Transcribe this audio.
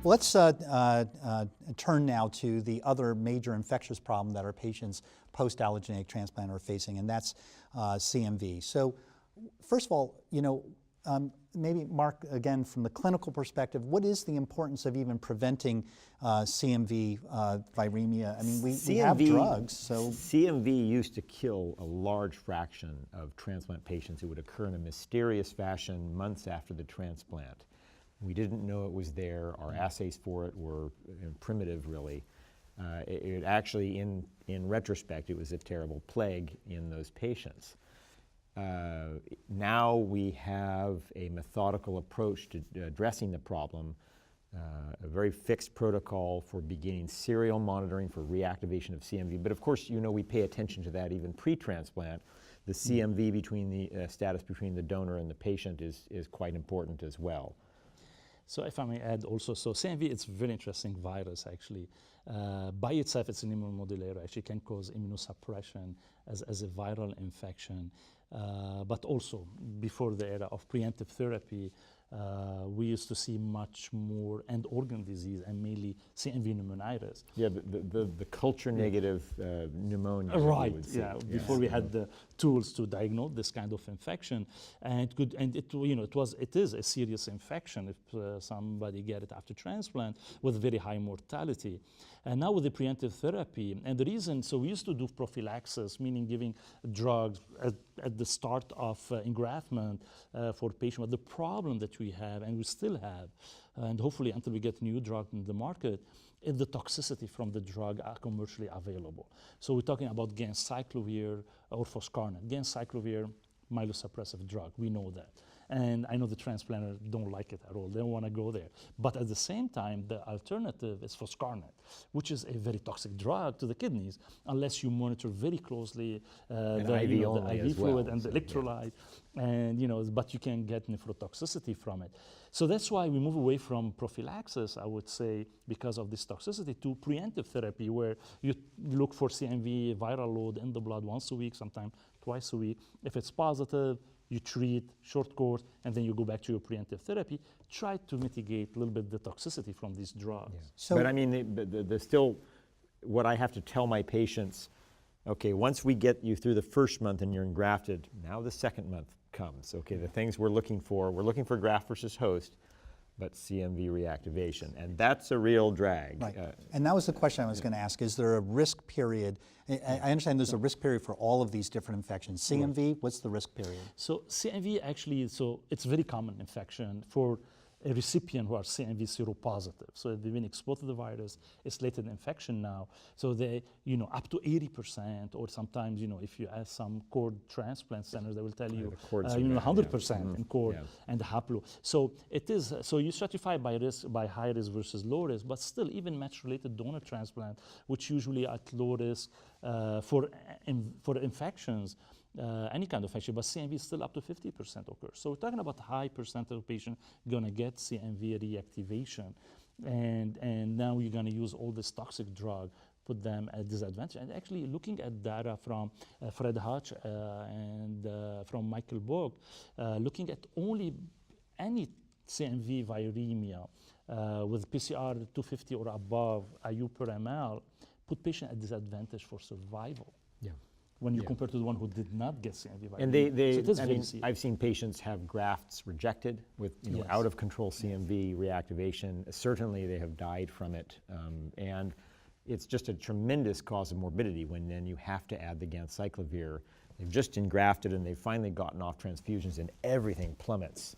let's turn now to the other major infectious problem that our patients post-allogeneic transplant are facing, and that's CMV. So first of all, maybe Mark, again, from the clinical perspective, what is the importance of even preventing CMV viremia? I mean, we have drugs, so. CMV used to kill a large fraction of transplant patients. It would occur in a mysterious fashion months after the transplant. We didn't know it was there. Our assays for it were primitive, really. It actually, in retrospect, it was a terrible plague in those patients. Now we have a methodical approach to addressing the problem, a very fixed protocol for beginning serial monitoring for reactivation of CMV. But of course, we pay attention to that even pre-transplant. The CMV between the status between the donor and the patient is quite important as well. So if I may add also, so CMV, it's a very interesting virus actually. By itself, it's an immunomodulator, actually can cause immunosuppression as a viral infection. But also, before the era of preemptive therapy, we used to see much more end organ disease and mainly CMV pneumonitis. Yeah, the culture negative pneumonia. Right. Before we had the tools to diagnose this kind of infection, and it is a serious infection if somebody get it after transplant with very high mortality. And now with the preemptive therapy, and the reason, so we used to do prophylaxis, meaning giving drugs at the start of engraftment for patients. But the problem that we have, and we still have, and hopefully until we get new drug in the market, is the toxicity from the drug are commercially available. So we're talking about ganciclovir or foscarnet. Ganciclovir, myelosuppressive drug, we know that. And I know the transplanters don't like it at all. They don't want to go there. But at the same time, the alternative is foscarnet, which is a very toxic drug to the kidneys, unless you monitor very closely the IV fluid and the electrolyte. And but you can get nephrotoxicity from it. So that's why we move away from prophylaxis, I would say, because of this toxicity, to preemptive therapy, where you look for CMV viral load in the blood once a week, sometimes twice a week. If it's positive, you treat short course, and then you go back to your preemptive therapy, try to mitigate a little bit the toxicity from these drugs. Yeah. So, but I mean, the still, what I have to tell my patients, okay, once we get you through the first month and you're engrafted, now the second month comes. Okay, the things we're looking for graft versus host, but CMV reactivation, and that's a real drag. Right, and that was the question I was going to ask. Is there a risk period? I understand there's a risk period for all of these different infections. CMV, what's the risk period? So CMV actually, so it's a very common infection for a recipient who are CMV seropositive. So they've been exposed to the virus, it's latent infection now. So they, up to 80%, or sometimes, if you ask some cord transplant centers, they will tell you, 100% in cord and haplo. So it is, so you stratify by risk, by high risk versus low risk, but still even match-related donor transplant, which usually at low risk for infections, any kind of infection, but CMV is still up to 50% occurs. So we're talking about a high percentage of patients gonna get CMV reactivation, and now you're gonna use all this toxic drug, put them at disadvantage. And actually looking at data from Fred Hutch and from Michael Book, looking at only any CMV viremia with PCR 250 or above IU per ml, put patient at disadvantage for survival. Yeah. When you compare to the one who did not get CMV viremia. And so I mean, I've seen patients have grafts rejected with out of control CMV reactivation. Certainly they have died from it. And it's just a tremendous cause of morbidity when then you have to add the ganciclovir. They've just engrafted and they've finally gotten off transfusions and everything plummets.